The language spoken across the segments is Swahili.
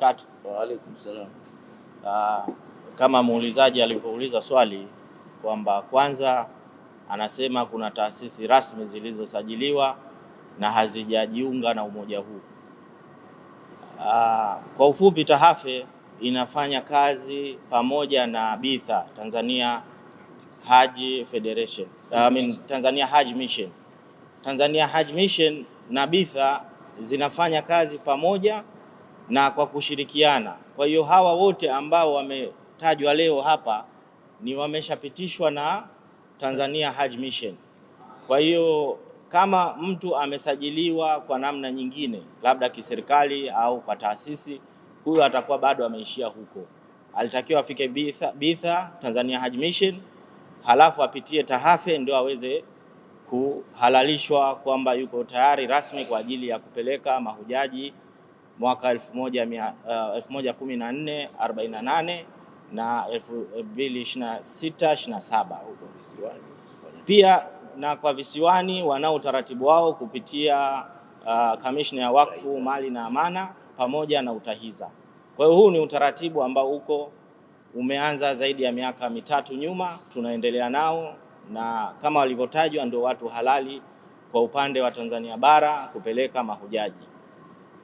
wabarakatuh. Wa alaikum salam. Kama muulizaji alivyouliza swali kwamba kwanza anasema kuna taasisi rasmi zilizosajiliwa na hazijajiunga na umoja huu. Kwa ufupi, TAHAFE inafanya kazi pamoja na BITHA, Tanzania Hajj Federation, Tanzania Hajj Mission. Tanzania Hajj Mission na BITHA zinafanya kazi pamoja na kwa kushirikiana. Kwa hiyo hawa wote ambao wametajwa leo hapa ni wameshapitishwa na Tanzania Hajj Mission. Kwa hiyo kama mtu amesajiliwa kwa namna nyingine, labda kiserikali au kwa taasisi, huyo atakuwa bado ameishia huko. Alitakiwa afike BITHA, Tanzania Hajj Mission, halafu apitie TAHAFE ndio aweze kuhalalishwa kwamba yuko tayari rasmi kwa ajili ya kupeleka mahujaji mwaka 1114 na 2026-27 huko visiwani. Pia na kwa visiwani wanao utaratibu wao kupitia kamishna ya wakfu, mali na amana pamoja na utahiza. Kwa hiyo huu ni utaratibu ambao umeanza zaidi ya miaka mitatu nyuma, tunaendelea nao, na kama walivyotajwa ndio watu halali kwa upande wa Tanzania bara kupeleka mahujaji.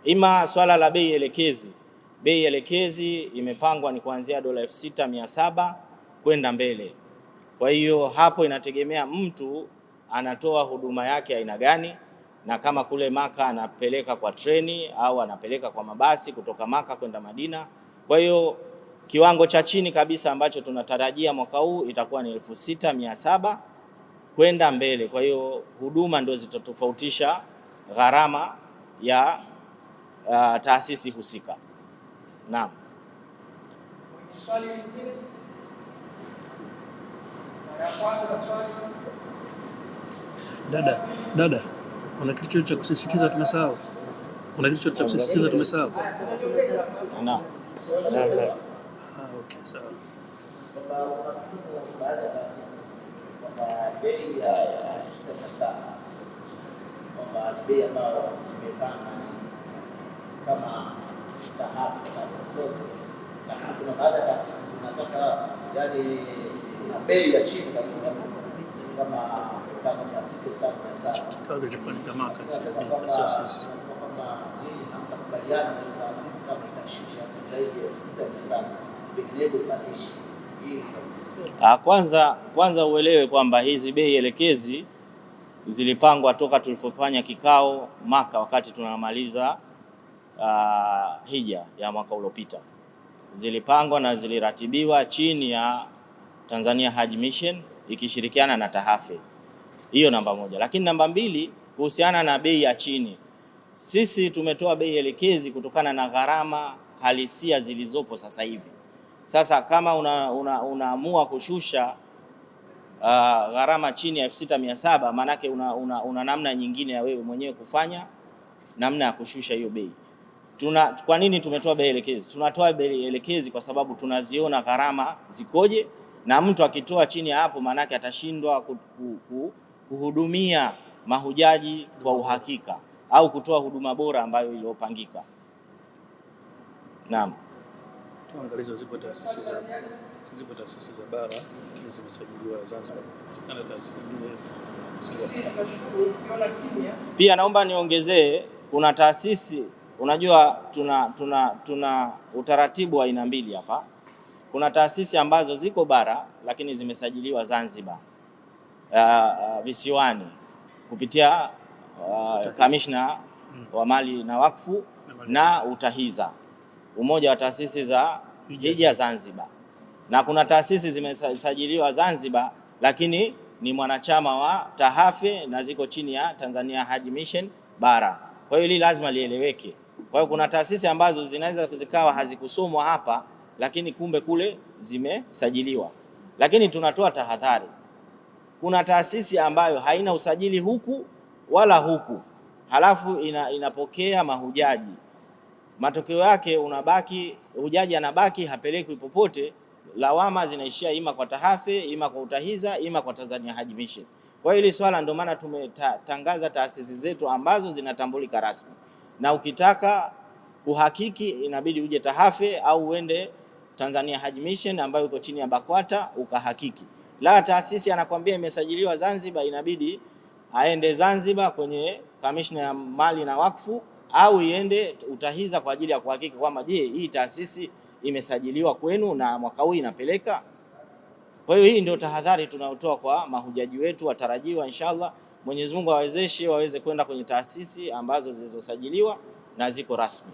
Ima swala la bei elekezi. Bei elekezi imepangwa ni kuanzia $6,700 kwenda mbele. Kwa hiyo hapo inategemea mtu anatoa huduma yake aina gani, na kama kule Maka anapeleka kwa treni au anapeleka kwa mabasi kutoka Maka kwenda Madina. Kwa hiyo kiwango cha chini kabisa ambacho tunatarajia mwaka huu itakuwa ni 6,700 kwenda mbele. Kwa hiyo huduma ndio zitatofautisha gharama ya taasisi husika. Naam. Swali lingine? Dada, kuna kitu cha kusisitiza tumesahau? Naam. Okay, sawa. Kama TAHAFE na kuna baadhi ya taasisi tunataka yani bei ya chini kabisa kama taasisi kikao kilichofanyika Maka sio sisi. Kama hii hamtakubaliana na taasisi kama itashusha zaidi ya 6,700 vinginevyo itanishi hii. Kwanza uelewe kwamba hizi bei elekezi zilipangwa toka tulipofanya kikao Maka wakati tunamaliza hija ya mwaka uliopita. Zilipangwa na ziliratibiwa chini ya Tanzania Hajj Mission ikishirikiana na TAHAFE. Hiyo namba moja. Lakini namba mbili, kuhusiana na bei ya chini, sisi tumetoa bei elekezi kutokana na gharama halisia zilizopo sasa hivi. Sasa kama unaamua kushusha gharama chini ya 6,700, maanake una namna nyingine ya wewe mwenyewe kufanya namna ya kushusha hiyo bei. Kwa nini tumetoa bei elekezi? Tunatoa bei elekezi kwa sababu tunaziona gharama zikoje, na mtu akitoa chini ya hapo maanake atashindwa kuhudumia mahujaji kwa uhakika au kutoa huduma bora ambayo iliyopangika. Naam. Tuangalizo zipo taasisi za bara lakini zimesajiliwa Zanzibar. Zikana taasisi nyingine. Pia naomba niongezee, kuna taasisi, unajua tuna utaratibu wa aina mbili hapa. Kuna taasisi ambazo ziko bara lakini zimesajiliwa Zanzibar visiwani kupitia kamishna wa mali na wakfu na utahiza, umoja wa taasisi za hija Zanzibar. Na kuna taasisi zimesajiliwa Zanzibar lakini ni mwanachama wa TAHAFE na ziko chini ya Tanzania Hajj Mission bara. Kwa hiyo hili lazima lieleweke. Kwa hiyo kuna taasisi ambazo zinaweza zikawa hazikusomwa hapa lakini kumbe kule zimesajiliwa. Lakini tunatoa tahadhari. Kuna taasisi ambayo haina usajili huku wala huku, halafu inapokea mahujaji. Matokeo yake hujaji anabaki hapelekwi popote, lawama zinaishia ima kwa TAHAFE, ima kwa utahiza, ima kwa Tanzania Hajj Mission. Kwa hiyo hili swala ndio maana tumetangaza taasisi zetu ambazo zinatambulika rasmi. Na ukitaka kuhakiki inabidi uje Tahafe au uende Tanzania Hajj Mission ambayo iko chini ya BAKWATA ukahakiki. La taasisi anakwambia imesajiliwa Zanzibar, inabidi aende Zanzibar kwenye kamishna ya mali na wakfu au iende UTAHIZA kwa ajili ya kuhakiki kwamba je, hii taasisi imesajiliwa kwenu na mwaka huu inapeleka. Kwa hiyo hii ndio tahadhari tunayotoa kwa mahujaji wetu watarajiwa. Inshallah Mwenyezi Mungu awawezeshe waweze kwenda kwenye taasisi ambazo zilizosajiliwa na ziko rasmi.